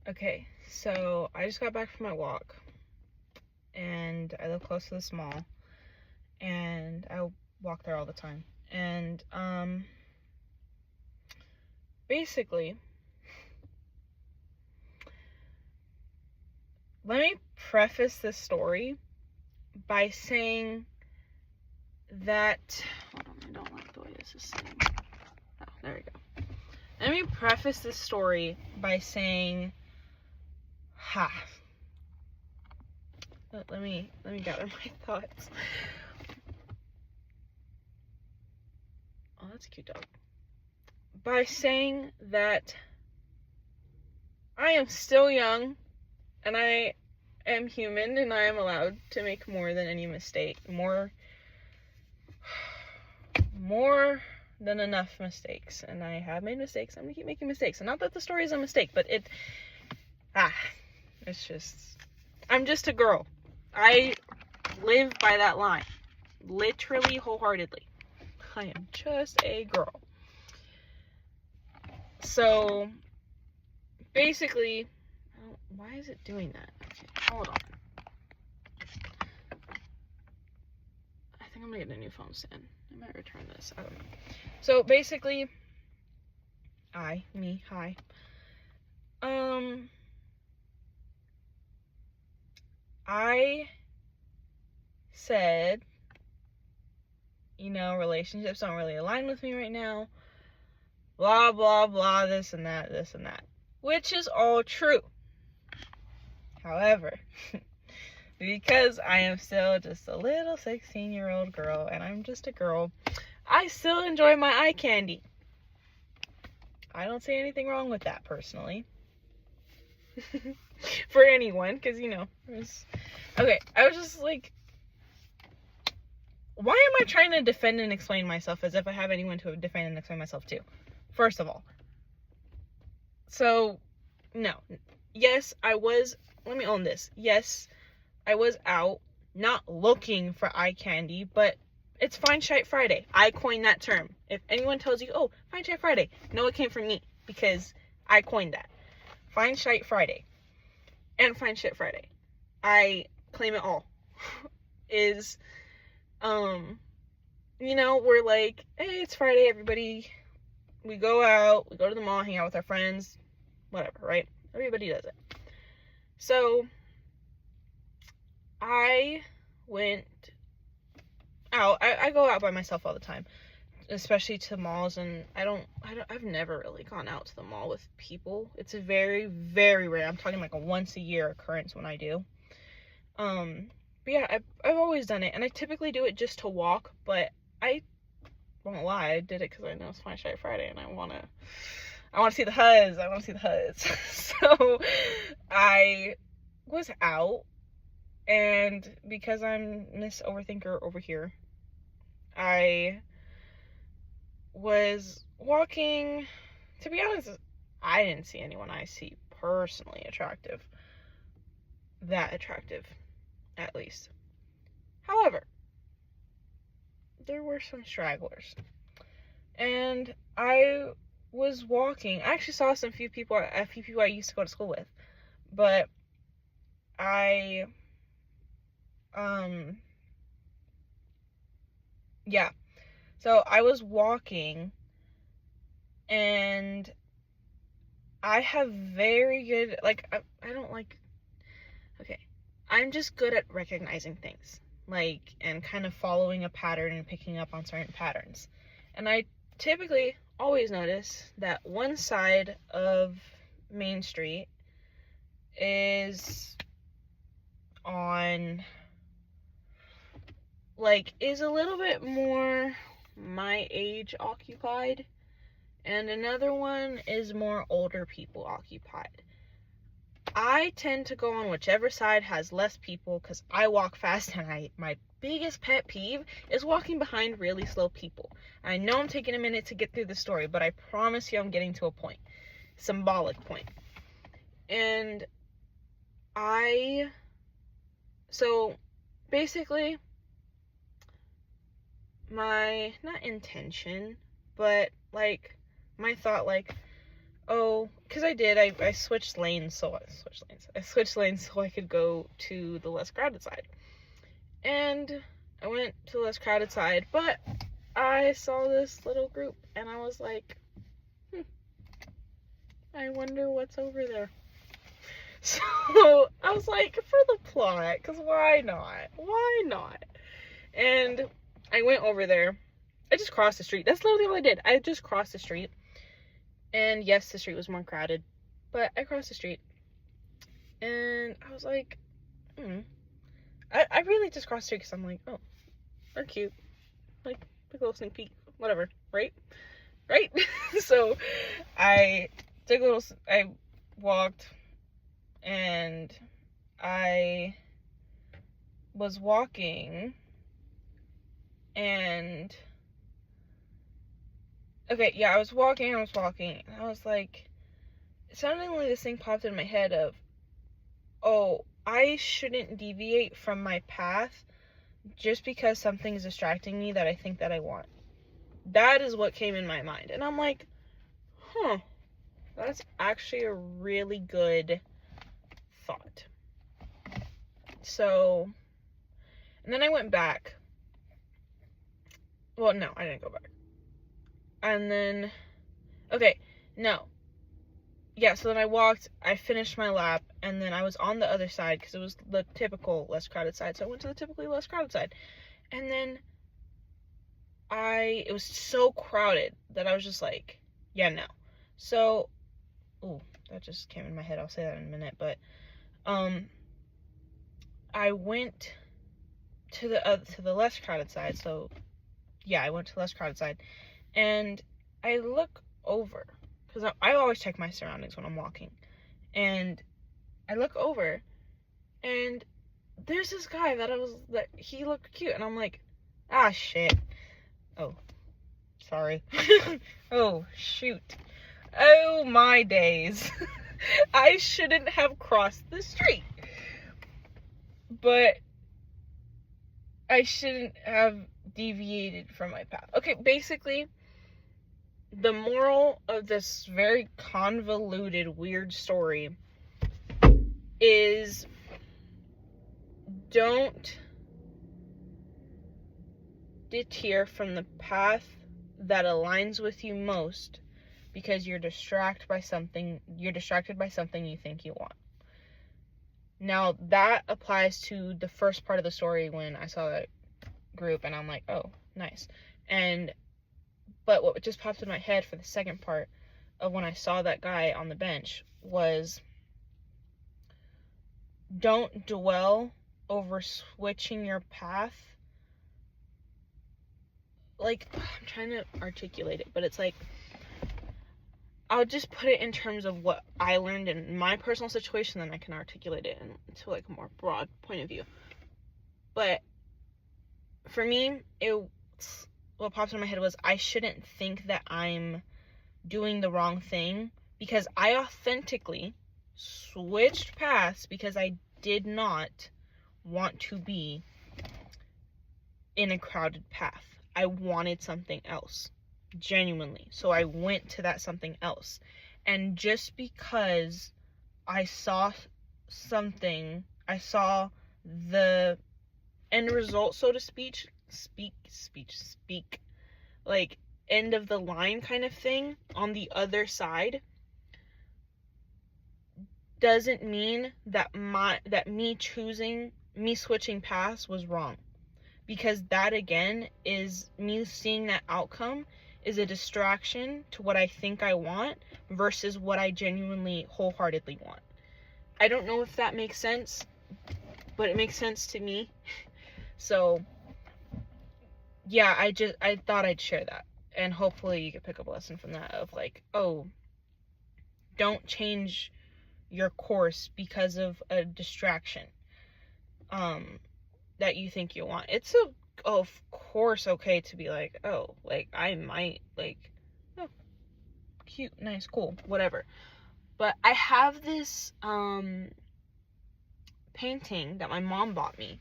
Okay, so I just got back from my walk, and I live close to this mall, and I walk there all the time. And basically, let me preface this story by saying that, hold on, I don't like the way this is sitting. Oh, there we go. Let me preface this story by saying, let me gather my thoughts. Oh, that's a cute dog. By saying that I am still young, and I am human, and I am allowed to make more than any mistake. More than enough mistakes. And I have made mistakes. I'm gonna keep making mistakes. And not that the story is a mistake, but it's just, I'm just a girl. I live by that line. Literally, wholeheartedly. I am just a girl. So, basically, why is it doing that? Okay, hold on. I think I'm gonna get a new phone stand. I might return this. I don't know. So, basically, hi. I said, relationships don't really align with me right now. Blah, blah, blah, this and that. Which is all true. However, because I am still just a little 16-year-old girl, and I'm just a girl, I still enjoy my eye candy. I don't see anything wrong with that, personally. For anyone, because, okay, I was just like, why am I trying to defend and explain myself as if I have anyone to defend and explain myself to? First of all. So, no. Yes, let me own this. Yes, I was out, not looking for eye candy, but it's Fine Shite Friday. I coined that term. If anyone tells you, oh, Fine Shite Friday, no, it came from me, because I coined that. Fine Shite Friday. And Fine Shit Friday. I claim it all. Is, we're like, hey, it's Friday, everybody. We go out, we go to the mall, hang out with our friends, whatever, right? Everybody does it. So, I went out. I go out by myself all the time, especially to malls, and I've never really gone out to the mall with people. It's a very, very rare. I'm talking like a once a year occurrence when I do. But yeah, I've always done it, and I typically do it just to walk, but I won't lie, I did it because I know it's Fine Shite Friday, and I want to see the huzz. So, I was out, and because I'm Miss Overthinker over here, I was walking. To be honest, I didn't see anyone I see personally attractive. That attractive, at least. However, there were some stragglers. And I was walking. I actually saw a few people I used to go to school with. But yeah. So I was walking, and I have very good, I don't like, okay, I'm just good at recognizing things, and kind of following a pattern and picking up on certain patterns. And I typically always notice that one side of Main Street is is a little bit more my age occupied, and another one is more older people occupied. I tend to go on whichever side has less people because I walk fast, and my biggest pet peeve is walking behind really slow people. I know I'm taking a minute to get through the story, but I promise you I'm getting to a point. Symbolic point. And so basically, my, not intention, but my thought, oh, because I switched lanes, I switched lanes so I could go to the less crowded side. And I went to the less crowded side, but I saw this little group, and I was like, I wonder what's over there. So I was like, for the plot, because why not? Why not? And I went over there. I just crossed the street. That's literally all I did. I just crossed the street. And yes, the street was more crowded, but I crossed the street. And I was like, I really just crossed the street because I'm like, oh, they're cute. Like a little sneak peek, whatever, right? Right? So I walked, and I was walking, and okay, yeah, I was walking, and I was like, suddenly this thing popped in my head of, oh, I shouldn't deviate from my path just because something is distracting me that I think that I want. That is what came in my mind. And I'm like, that's actually a really good thought. So, and then I went back. Well, no, I didn't go back. And then, okay, no. Yeah, so then I walked, I finished my lap, and then I was on the other side, because it was the typical less crowded side, so I went to the typically less crowded side. And then it was so crowded that I was just like, yeah, no. So, that just came in my head, I'll say that in a minute, but, I went to the less crowded side, so, yeah, I went to the less crowded side, and I look over, because I always check my surroundings when I'm walking, and I look over, and there's this guy that he looked cute, and I'm like, ah, shit. Oh, sorry. Oh, shoot. Oh, my days. I shouldn't have crossed the street. But I shouldn't have deviated from my path. Okay, basically, the moral of this very convoluted, weird story is don't deter from the path that aligns with you most because you're distracted by something you think you want. Now, that applies to the first part of the story when I saw that group, and I'm like, oh, nice. But what just popped in my head for the second part of when I saw that guy on the bench was, don't dwell over switching your path. Like, I'm trying to articulate it, but it's like, I'll just put it in terms of what I learned in my personal situation, then I can articulate it into like a more broad point of view. But for me, what popped in my head was, I shouldn't think that I'm doing the wrong thing because I authentically switched paths because I did not want to be in a crowded path. I wanted something else. Genuinely. So I went to that something else. And just because I saw something, I saw the end result, so to speak, like end of the line kind of thing on the other side, doesn't mean that me switching paths was wrong. Because that again is me seeing that outcome is a distraction to what I think I want versus what I genuinely wholeheartedly want. I don't know if that makes sense, but it makes sense to me. So yeah, I thought I'd share that, and hopefully you could pick up a lesson from that of like, oh, don't change your course because of a distraction that you think you want. It's of course okay to be like, oh, like I might like, oh, cute, nice, cool, whatever. But I have this painting that my mom bought me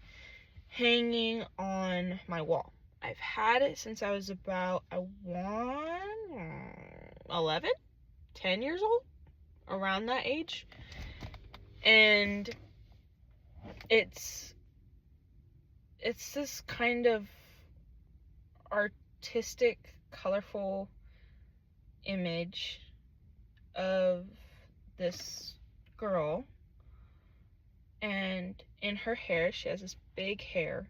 hanging on my wall. I've had it since I was about 10 years old. around that age. And it's this kind of artistic, colorful image of this girl, and in her hair, she has this big hair,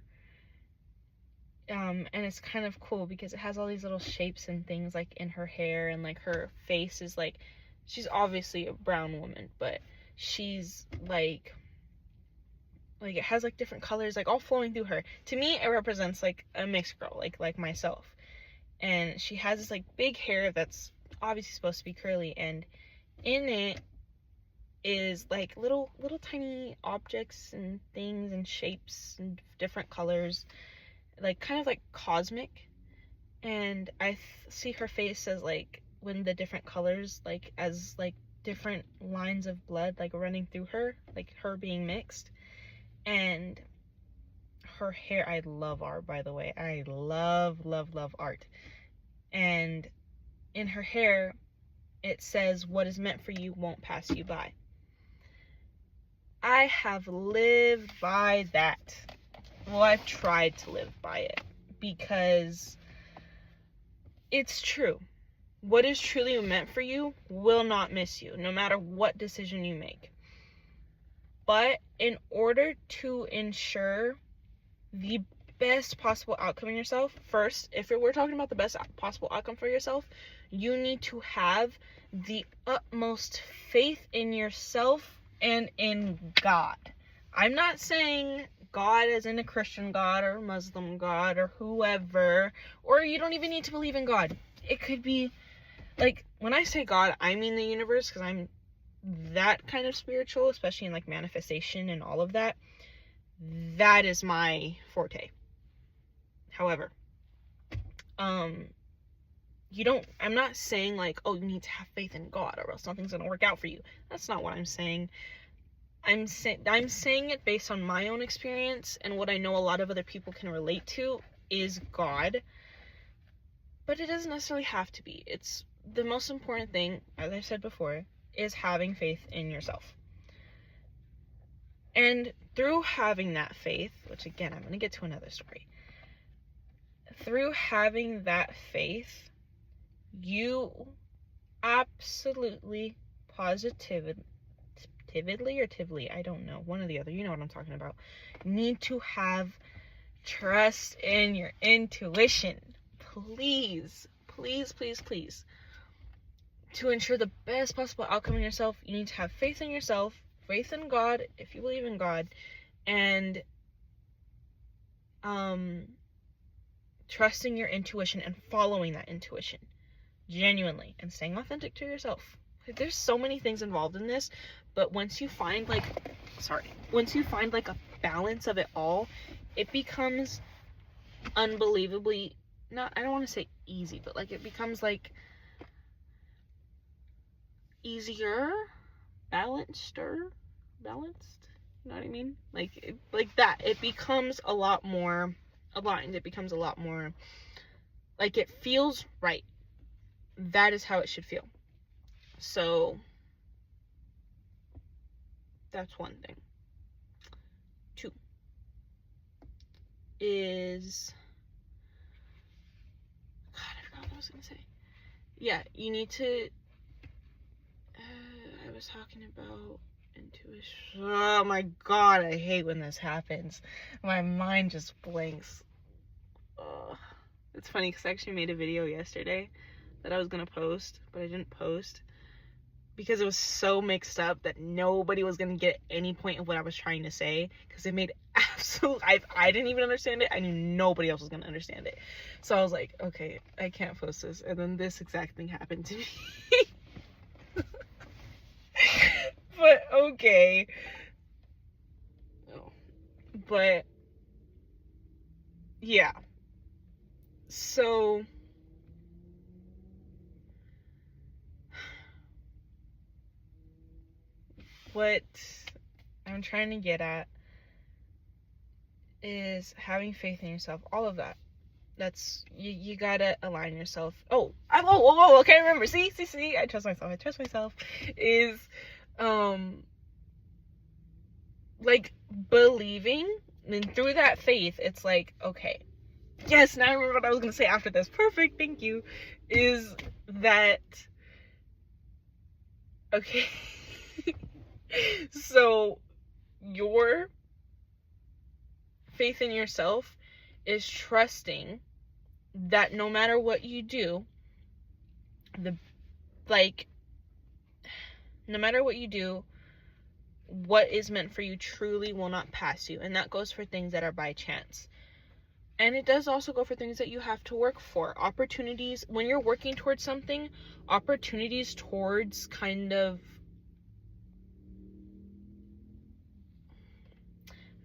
and it's kind of cool because it has all these little shapes and things like in her hair, and like her face is like, she's obviously a brown woman, but she's like it has like different colors like all flowing through her. To me, it represents like a mixed girl, like myself. And she has this like big hair that's obviously supposed to be curly, and in it is like little tiny objects and things and shapes and different colors, like kind of like cosmic. And I see her face as like when the different colors like as like different lines of blood like running through her, like her being mixed. And her hair, I love art, by the way. I love art. And in her hair, it says, "What is meant for you won't pass you by." I have lived by that. Well, I've tried to live by it because it's true. What is truly meant for you will not miss you, no matter what decision you make. But in order to ensure the best possible outcome in yourself, first, if we're talking about the best possible outcome for yourself, you need to have the utmost faith in yourself and in God. I'm not saying God as in a Christian God or Muslim God or whoever, or you don't even need to believe in God. It could be, like, when I say God, I mean the universe, because I'm that kind of spiritual, especially in like manifestation and all of that. That is my forte. However, I'm not saying like, oh, you need to have faith in God or else something's gonna work out for you. That's not what I'm saying. I'm saying it based on my own experience, and what I know a lot of other people can relate to is God. But it doesn't necessarily have to be. It's the most important thing, as I said before, is having faith in yourself. And through having that faith, which again, I'm going to get to another story. Through having that faith, you absolutely, positively, or tively, I don't know, one or the other, you know what I'm talking about, need to have trust in your intuition. Please, please, please, please. To ensure the best possible outcome in yourself, you need to have faith in yourself, faith in God, if you believe in God, and trusting your intuition and following that intuition genuinely and staying authentic to yourself. There's so many things involved in this, but once you find like a balance of it all, it becomes unbelievably, I don't want to say easy, but like it becomes like easier, balanced, you know what I mean? Like that. It becomes a lot more aligned. It becomes a lot more like it feels right. That is how it should feel. So that's one thing. 2 is, God, I forgot what I was gonna say. Yeah, you need to, I was talking about intuition. Oh my God, I hate when this happens. My mind just blanks. It's funny because I actually made a video yesterday that I was gonna post, but I didn't post because it was so mixed up that nobody was gonna get any point of what I was trying to say, because it made I didn't even understand it. I knew nobody else was gonna understand it. So I was like, okay, I can't post this. And then this exact thing happened to me. But okay. But yeah. So what I'm trying to get at is having faith in yourself, all of that. You gotta align yourself. Oh, okay, remember, see, I trust myself, is, like, believing, and through that faith, it's like, okay, yes, now I remember what I was gonna say after this, perfect, thank you, is that, okay, so, your faith in yourself is trusting that no matter what you do, no matter what you do, what is meant for you truly will not pass you. And that goes for things that are by chance. And it does also go for things that you have to work for. Opportunities, when you're working towards something, opportunities towards kind of,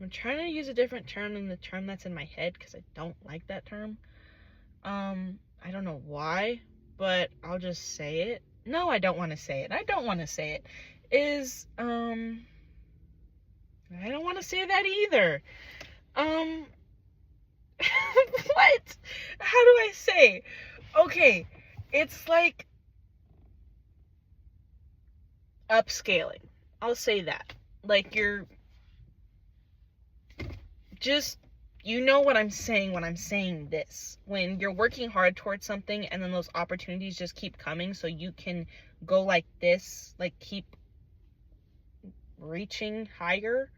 I'm trying to use a different term than the term that's in my head because I don't like that term. I don't know why, but I'll just say it. No, I don't want to say it. Is, I don't want to say that either. What? How do I say? Okay, it's like upscaling. I'll say that. Like, you're just, you know what I'm saying when I'm saying this. When you're working hard towards something and then those opportunities just keep coming so you can go like this, like keep reaching higher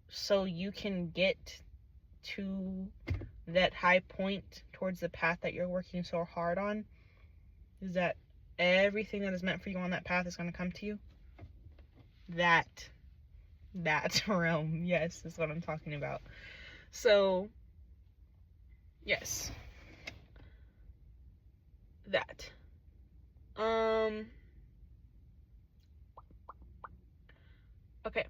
so you can get to that high point towards the path that you're working so hard on, is that everything that is meant for you on that path is going to come to you. That realm, yes, is what I'm talking about. So, yes, that. Okay.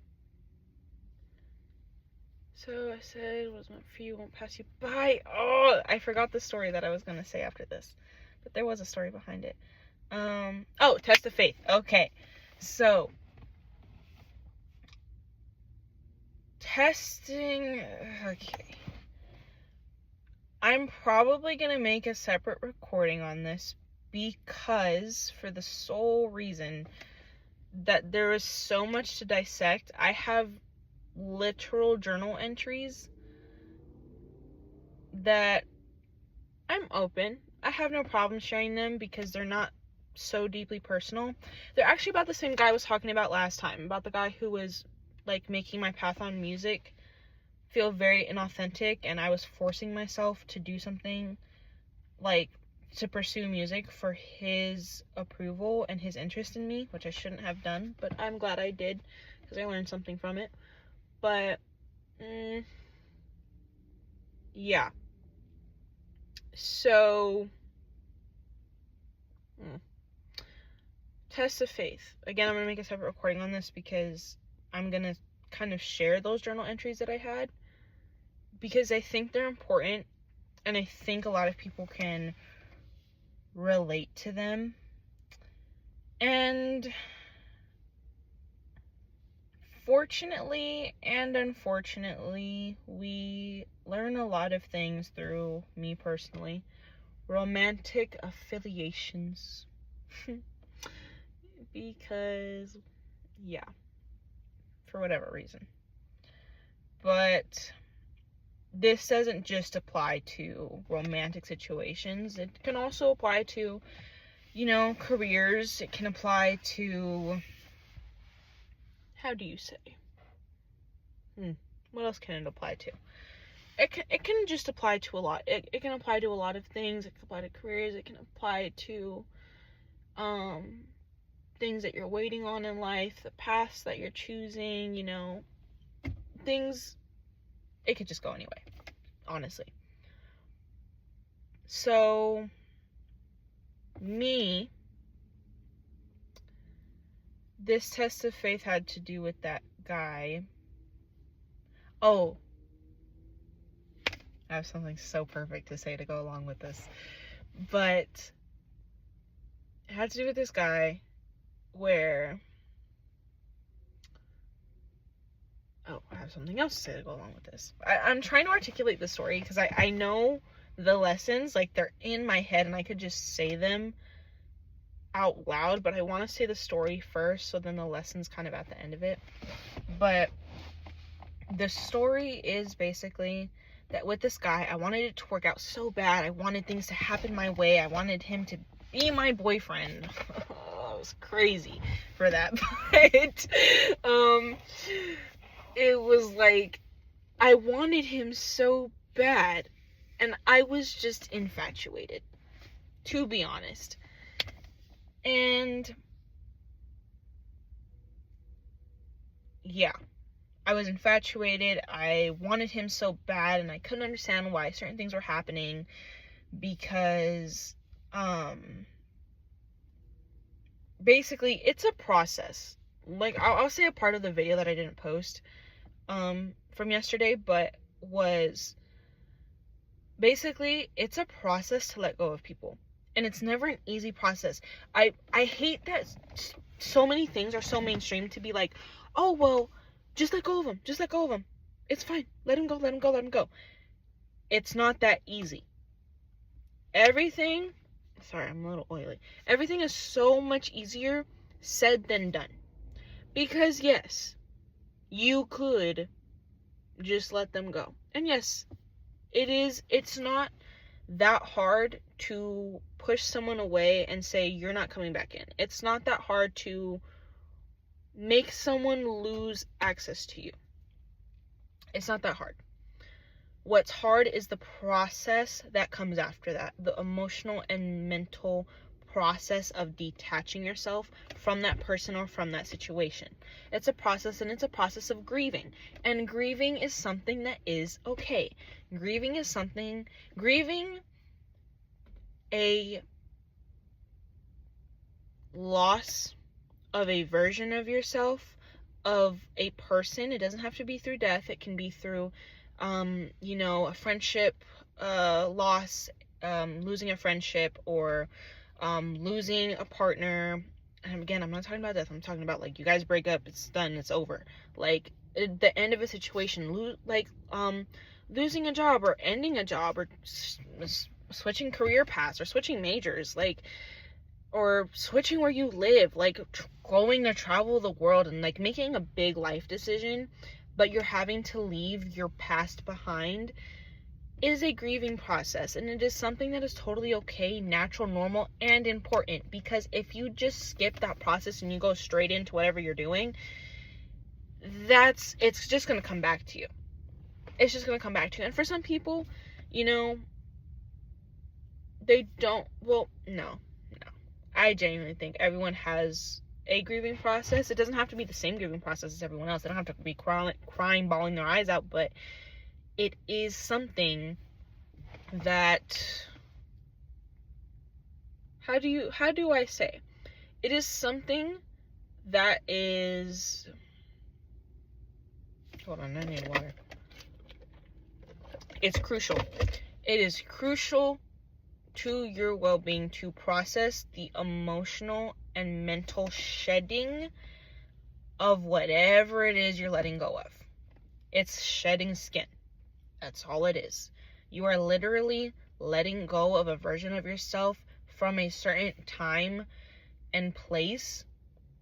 So I said, what's meant for you won't pass you by. Oh, I forgot the story that I was gonna say after this, but there was a story behind it. Test of faith. Okay, so testing. Okay, I'm probably gonna make a separate recording on this because, for the sole reason that there is so much to dissect. I have literal journal entries that I'm open. I have no problem sharing them because they're not so deeply personal. They're actually about the same guy I was talking about last time, about the guy who was like making my path on music feel very inauthentic, and I was forcing myself to do something, like to pursue music for his approval and his interest in me, which I shouldn't have done, but I'm glad I did because I learned something from it. But yeah, so test of faith. Again, I'm gonna make a separate recording on this because I'm gonna kind of share those journal entries that I had because I think they're important and I think a lot of people can relate to them. And fortunately and unfortunately, we learn a lot of things through, me personally, romantic affiliations. Because, yeah, for whatever reason. But this doesn't just apply to romantic situations. It can also apply to, careers. It can apply to, how do you say? What else can it apply to? It can just apply to a lot. It can apply to a lot of things. It can apply to careers. It can apply to things that you're waiting on in life, the paths that you're choosing, things. It could just go anyway, honestly. So, this test of faith had to do with that guy. Oh, I have something so perfect to say to go along with this. But it had to do with this guy where, I have something else to say to go along with this. I'm trying to articulate the story because I know the lessons, like, they're in my head and I could just say them out loud, but I want to say the story first, so then the lesson's kind of at the end of it. But the story is basically that with this guy, I wanted it to work out so bad. I wanted things to happen my way. I wanted him to be my boyfriend. I was crazy for that. But it was like, I wanted him so bad, and I was just infatuated, to be honest. And yeah, I was infatuated. I wanted him so bad, and I couldn't understand why certain things were happening, because basically it's a process. Like, I'll say a part of the video that I didn't post from yesterday, but was basically, it's a process to let go of people, and it's never an easy process. I hate that so many things are so mainstream to be like, oh, well, just let go of him, just let go of him, it's fine, let him go, let him go, let him go. It's not that easy. Everything I'm a little oily. Everything is so much easier said than done, because yes, you could just let them go, and yes, it's not that hard to push someone away and say you're not coming back in. It's not that hard to make someone lose access to you. It's not that hard. What's hard is the process that comes after that, the emotional and mental process of detaching yourself from that person or from that situation. It's a process, and it's a process of grieving. And grieving is something that is okay. Grieving a loss of a version of yourself, of a person. It doesn't have to be through death. It can be through a friendship loss, losing a friendship, or losing a partner. And again, I'm not talking about death. I'm talking about, like, you guys break up, it's done, it's over. Like, the end of a situation, losing a job, or ending a job, or switching career paths, or switching majors, like, or switching where you live, like, going to travel the world, and, like, making a big life decision, but you're having to leave your past behind, is a grieving process. And it is something that is totally okay, natural, normal, and important, because if you just skip that process and you go straight into whatever you're doing, it's just going to come back to you. It's just going to come back to you. And for some people, they don't, no. I genuinely think everyone has a grieving process. It doesn't have to be the same grieving process as everyone else. They don't have to be crying, bawling their eyes out, but it is something that, how do I say? It is something that is, hold on, I need water. It's crucial. It is crucial to your well-being to process the emotional and mental shedding of whatever it is you're letting go of. It's shedding skin. That's all it is. You are literally letting go of a version of yourself from a certain time and place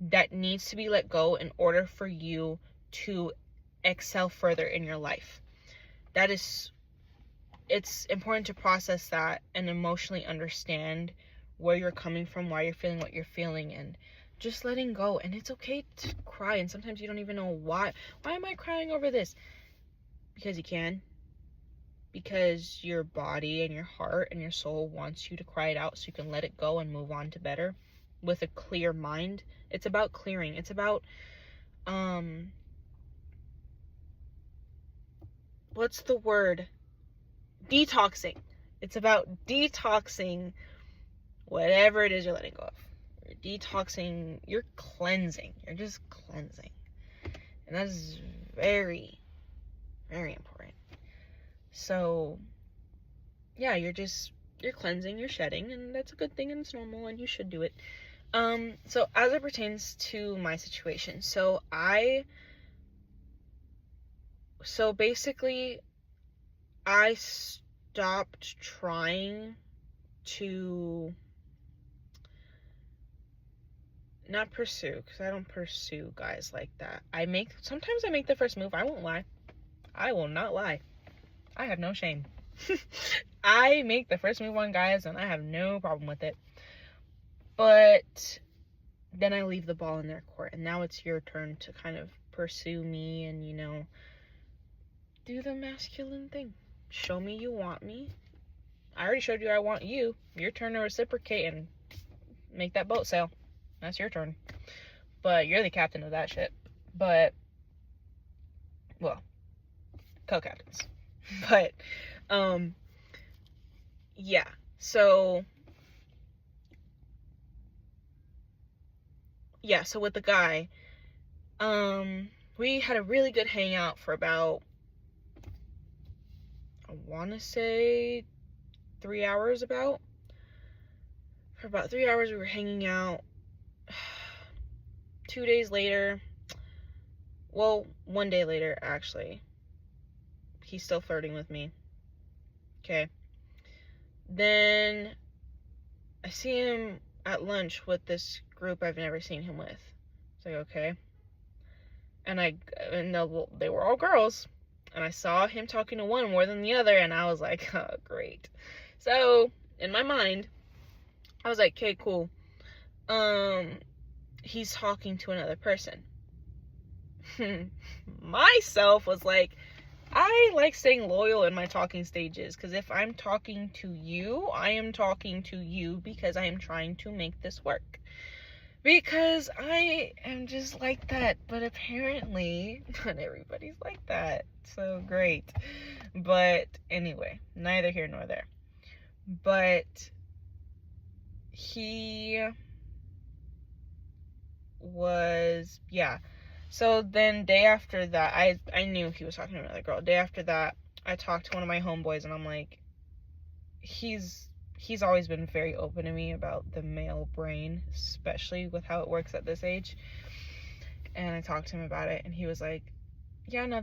that needs to be let go in order for you to excel further in your life. It's important to process that and emotionally understand where you're coming from, why you're feeling what you're feeling, and just letting go. And it's okay to cry, and sometimes you don't even know why am I crying over this? Because you can. Because your body and your heart and your soul wants you to cry it out so you can let it go and move on to better with a clear mind. It's about clearing. It's about what's the word? Detoxing. It's about detoxing whatever it is you're letting go of. You're detoxing, you're cleansing. You're just cleansing. And that is very, very important. So, yeah, you're cleansing, you're shedding, and that's a good thing, and it's normal, and you should do it. So as it pertains to my situation, so basically, I stopped trying to not pursue, because I don't pursue guys like that. Sometimes I make the first move. I won't lie. I will not lie. I have no shame. I make the first move on guys, and I have no problem with it. But then I leave the ball in their court, and now it's your turn to kind of pursue me and, you know, do the masculine thing. Show me you want me. I already showed you I want you. Your turn to reciprocate and make that boat sail. That's your turn. But you're the captain of that ship. But, well, co-captains. But, yeah. So with the guy, we had a really good hangout for about, I want to say 3 hours about. For about 3 hours we were hanging out. 2 days later, well, 1 day later, actually, he's still flirting with me. Okay. Then I see him at lunch with this group I've never seen him with. It's like, okay. And they were all girls. And I saw him talking to one more than the other, and I was like, oh, great. So, in my mind, I was like, okay, cool. He's talking to another person. Myself was like, I like staying loyal in my talking stages, because if I'm talking to you, I am talking to you because I am trying to make this work. Because I am just like that, but apparently not everybody's like that. So great. But anyway, neither here nor there. But he was, yeah. So then day after that, I knew he was talking to another girl. Day after that, I talked to one of my homeboys, and I'm like, he's always been very open to me about the male brain, especially with how it works at this age. And I talked to him about it, and he was like, yeah, no,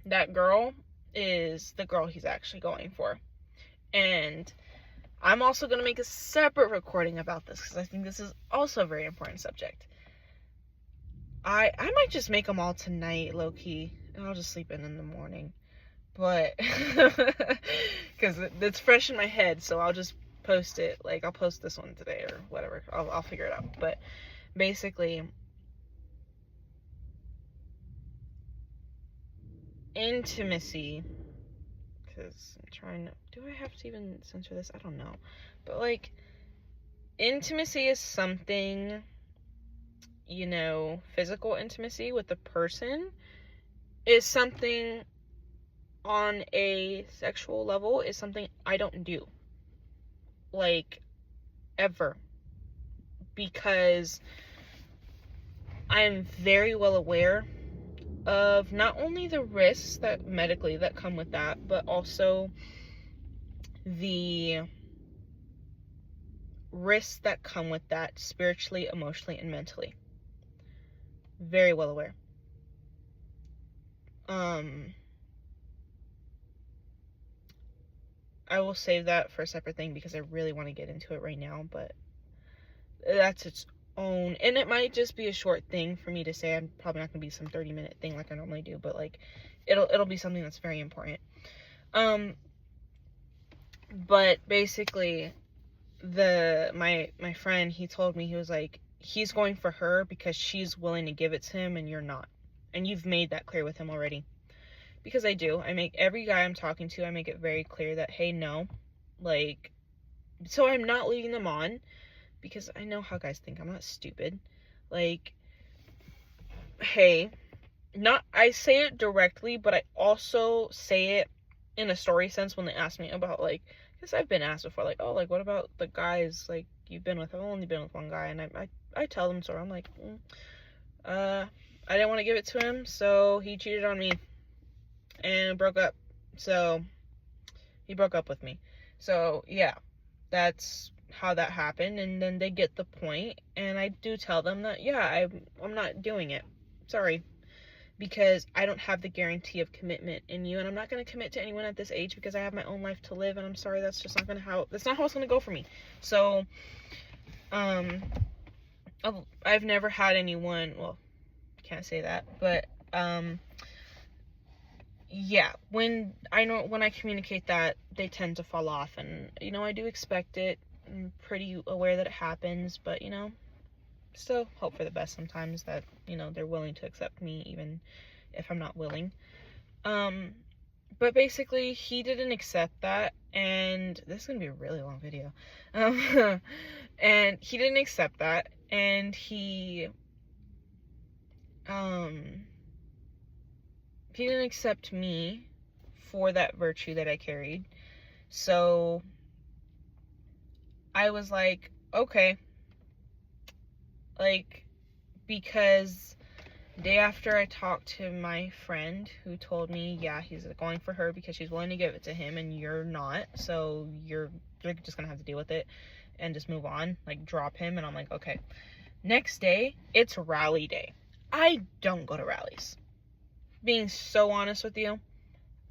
that girl is the girl he's actually going for. And I'm also going to make a separate recording about this, because I think this is also a very important subject. I might just make them all tonight, low-key, and I'll just sleep in the morning. But, because it's fresh in my head, so I'll just post it. Like, I'll post this one today or whatever. I'll figure it out. But basically, intimacy, because I'm trying to, do I have to even censor this? I don't know. But, like, intimacy is something, you know, physical intimacy with the person is something on a sexual level, is something I don't do. Like, ever. Because I'm very well aware of not only the risks that medically that come with that, but also the risks that come with that spiritually, emotionally, and mentally. Very well aware. I will save that for a separate thing, because I really want to get into it right now, but that's its own, and it might just be a short thing for me to say. I'm probably not gonna be some 30-minute thing like I normally do, but like it'll be something that's very important. But basically, my friend, he told me, he was like, he's going for her because she's willing to give it to him and you're not, and you've made that clear with him already. Because I do. I make every guy I'm talking to, I make it very clear that, hey, no, like, so I'm not leading them on. Because I know how guys think. I'm not stupid. Like, hey, I say it directly, but I also say it in a story sense when they ask me about, like, because I've been asked before, like, oh, like, what about the guys, like, you've been with? I've only been with one guy, and I tell them, so I'm like, I didn't want to give it to him, so he cheated on me, and broke up, so he broke up with me. So, yeah, that's how that happened. And then they get the point, and I do tell them that, yeah, I'm not doing it, sorry. because I don't have the guarantee of commitment in you, and I'm not going to commit to anyone at this age because I have my own life to live, and I'm sorry, that's just not that's not how it's going to go for me. So, I've never had anyone, well, can't say that, but, yeah, when I communicate that, they tend to fall off, and, I do expect it. I'm pretty aware that it happens, but, still hope for the best sometimes, that, they're willing to accept me even if I'm not willing. But basically, he didn't accept that, and this is gonna be a really long video. And he didn't accept that, and he didn't accept me for that virtue that I carried. So I was like, okay, like, because day after I talked to my friend who told me, yeah, he's going for her because she's willing to give it to him and you're not, so you're just gonna have to deal with it and just move on, like, drop him. And I'm like, okay. Next day, it's rally day. I don't go to rallies. Being so honest with you,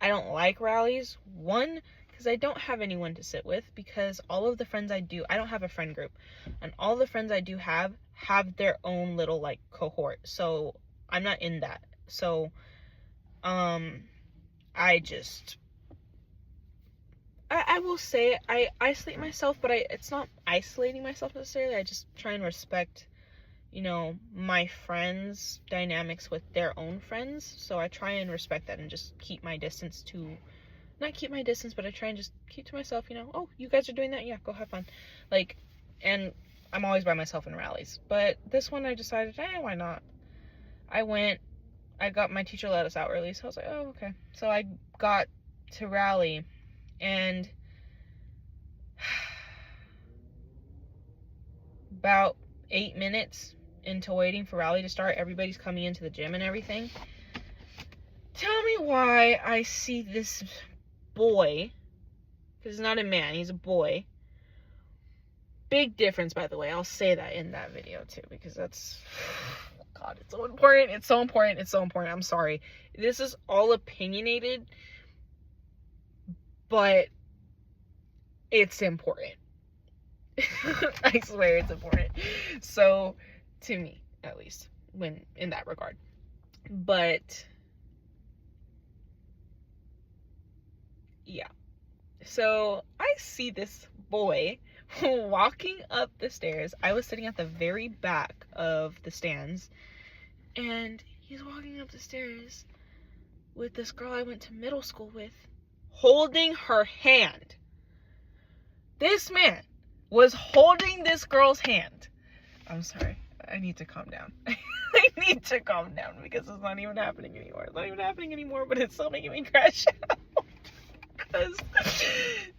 I don't like rallies. One, because I don't have anyone to sit with, because all of the friends I don't have a friend group, and all the friends I do have their own little, like, cohort, so I'm not in that. So I will say I isolate myself, but it's not isolating myself necessarily. I just try and respect, my friends' dynamics with their own friends. So I try and respect that and just keep my distance not keep my distance, but I try and just keep to myself, oh, you guys are doing that? Yeah, go have fun. Like, and I'm always by myself in rallies. But this one I decided, why not? I got my teacher let us out early, so I was like, oh, okay. So I got to rally, and about 8 minutes into waiting for rally to start, everybody's coming into the gym and everything. Tell me why I see this boy, because he's not a man, he's a boy. Big difference, by the way. I'll say that in that video too, because that's, God, it's so important. It's so important. It's so important. I'm sorry. This is all opinionated, but it's important. I swear it's important. So, to me, at least, when in that regard. But yeah. So I see this boy walking up the stairs. I was sitting at the very back of the stands, and he's walking up the stairs with this girl I went to middle school with, holding her hand. This man was holding this girl's hand. I'm sorry. I need to calm down. I need to calm down, because it's not even happening anymore. It's not even happening anymore, but it's still making me crash out. Because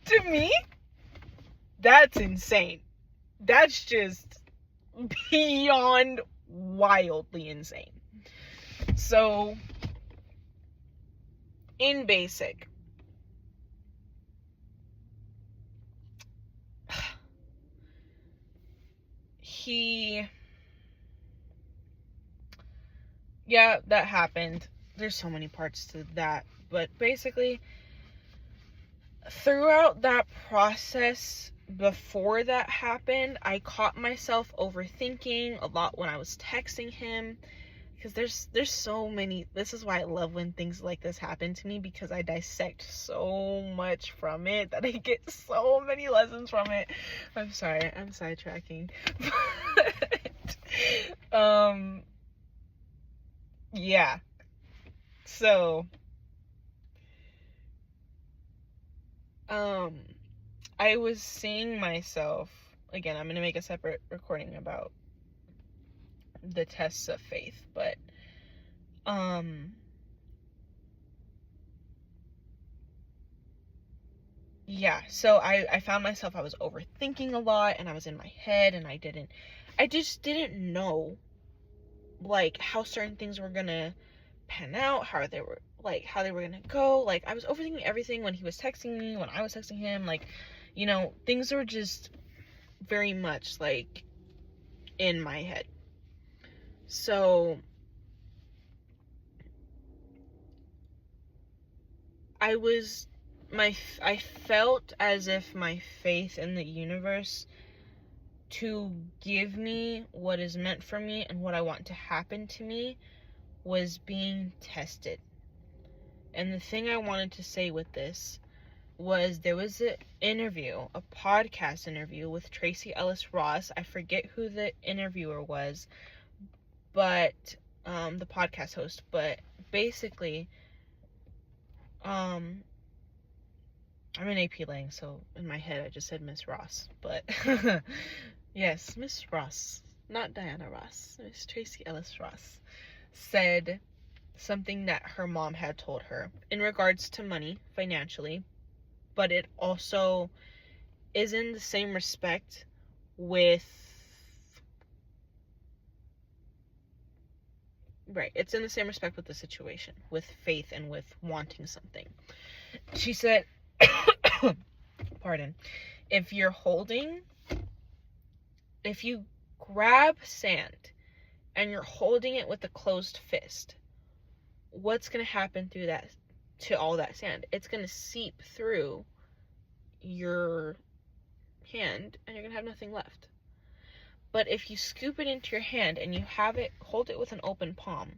to me, that's insane. That's just beyond wildly insane. So, in basic, yeah, that happened. There's so many parts to that, but basically, throughout that process, before that happened, I caught myself overthinking a lot when I was texting him, because there's so many. This is why I love when things like this happen to me, because I dissect so much from it, that I get so many lessons from it. I'm sorry, I'm sidetracking. But yeah. So I was seeing myself, again, I'm gonna make a separate recording about the tests of faith, but yeah, so I found myself, I was overthinking a lot, and I was in my head, and I just didn't know, like, how certain things were gonna pan out, how they were gonna go. Like, I was overthinking everything when he was texting me, when I was texting him, like, things were just very much, like, in my head. So I felt as if my faith in the universe to give me what is meant for me and what I want to happen to me was being tested. And the thing I wanted to say with this was, there was a podcast interview with Tracee Ellis Ross. I forget who the interviewer was, but the podcast host, but basically, I'm in AP Lang, so in my head I just said Miss Ross, but yes, Miss Ross, not Diana Ross, Miss Tracee Ellis Ross said something that her mom had told her in regards to money, financially, but it also is in the same respect with, right, it's in the same respect with the situation, with faith and with wanting something. She said, pardon, if you grab sand and you're holding it with a closed fist, what's going to happen to all that sand? It's going to seep through your hand and you're going to have nothing left. But if you scoop it into your hand and you hold it with an open palm,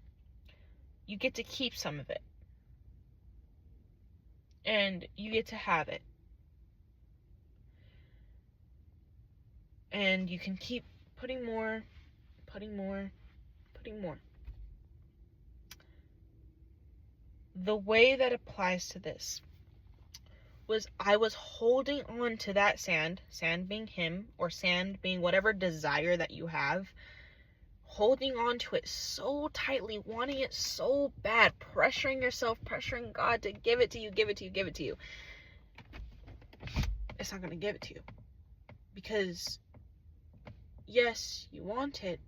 you get to keep some of it. And you get to have it. And you can keep putting more. The way that applies to this was, I was holding on to that sand being him, or sand being whatever desire that you have, holding on to it so tightly, wanting it so bad, pressuring yourself, pressuring God to give it to you. It's not going to give it to you. Because, yes, you want it,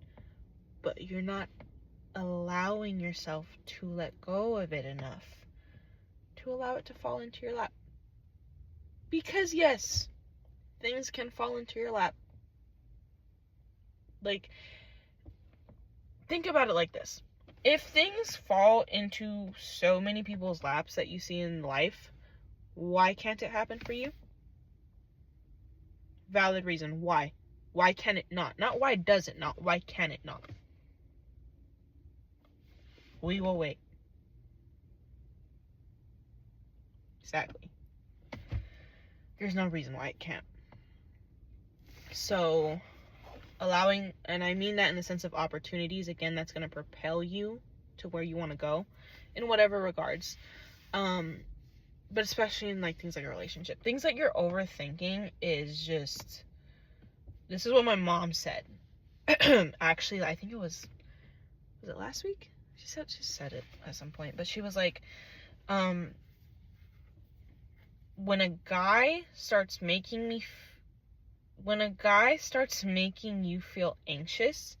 but you're not allowing yourself to let go of it enough to allow it to fall into your lap. Because, yes, things can fall into your lap. Like, think about it like this. If things fall into so many people's laps that you see in life, why can't it happen for you? Valid reason. Why? Why can it not? Not why does it not? Why can it not? We will wait. Exactly. There's no reason why it can't. So, allowing, and I mean that in the sense of opportunities, again, that's going to propel you to where you want to go in whatever regards. But especially in like things like a relationship. Things that you're overthinking is just, this is what my mom said. Actually, I think was it last week? She said it at some point, but she was like, when a guy starts making you feel anxious,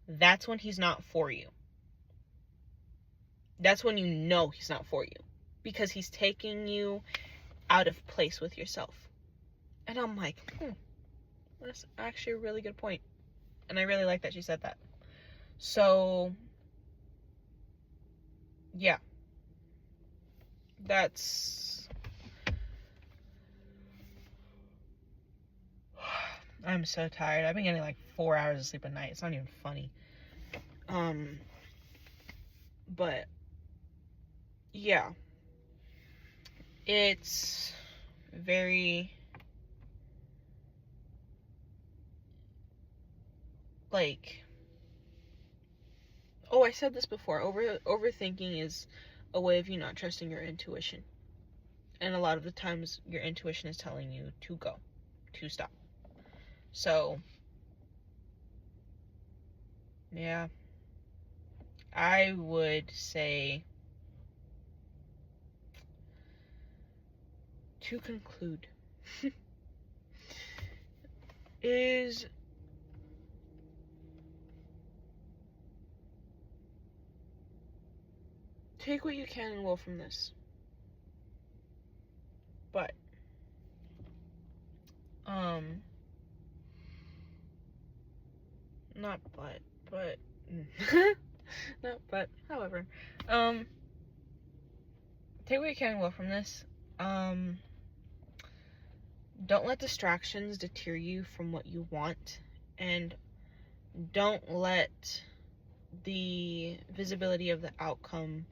that's when he's not for you. That's when you know he's not for you, because he's taking you out of place with yourself. And I'm like, that's actually a really good point. And I really like that she said that. So, yeah. I'm so tired. I've been getting like 4 hours of sleep a night. It's not even funny. But, yeah. It's very, like, I said this before. Overthinking is a way of you not trusting your intuition. And a lot of the times, your intuition is telling you to go, to stop. So, yeah. I would say, to conclude, is take what you can and will from this. But, not however, take what you can well from this. Don't let distractions deter you from what you want, and don't let the visibility of the outcome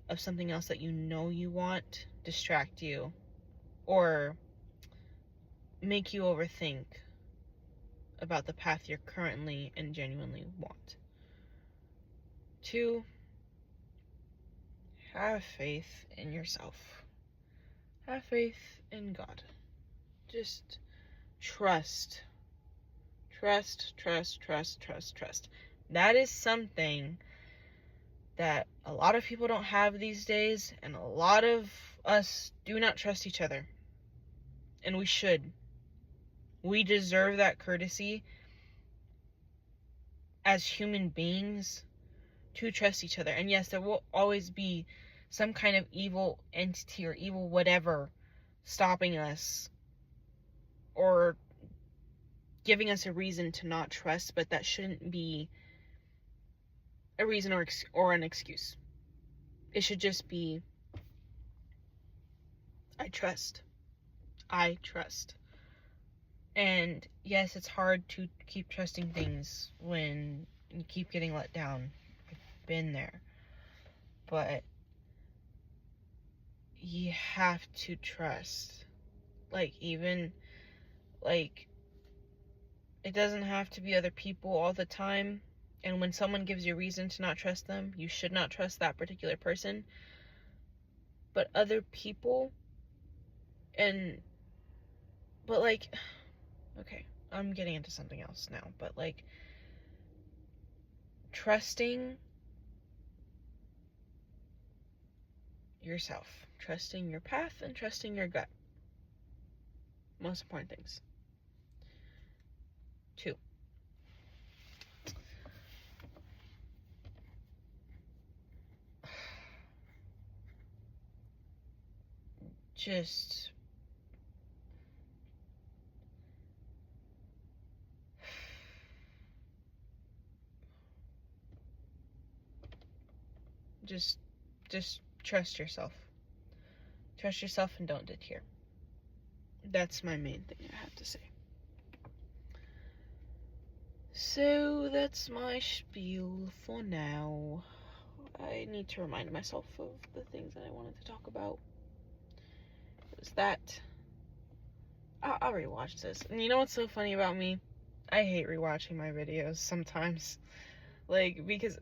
of something else that you know you want distract you or make you overthink about the path you're currently and genuinely want. 2, have faith in yourself. Have faith in God. Just trust. Trust. That is something that a lot of people don't have these days, and a lot of us do not trust each other. And we should. We deserve that courtesy as human beings to trust each other. And yes, there will always be some kind of evil entity or evil whatever stopping us or giving us a reason to not trust, but that shouldn't be a reason or an excuse. It should just be, I trust. And yes, it's hard to keep trusting things when you keep getting let down. I've been there. But you have to trust. It doesn't have to be other people all the time. And when someone gives you a reason to not trust them, you should not trust that particular person. But other people, okay, I'm getting into something else now, but trusting yourself, trusting your path, and trusting your gut. Most important things. 2, just trust yourself. Trust yourself and don't deter. That's my main thing I have to say. So that's my spiel for now. I need to remind myself of the things that I wanted to talk about. It was that. I'll rewatch this. And you know what's so funny about me? I hate rewatching my videos sometimes. Because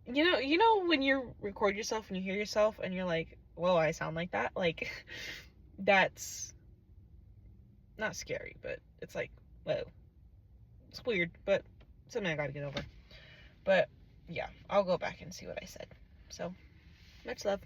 you know when you record yourself and you hear yourself and you're like, whoa, I sound like that? That's not scary, but it's like, whoa. It's weird, but something I gotta get over. But yeah, I'll go back and see what I said. So, much love.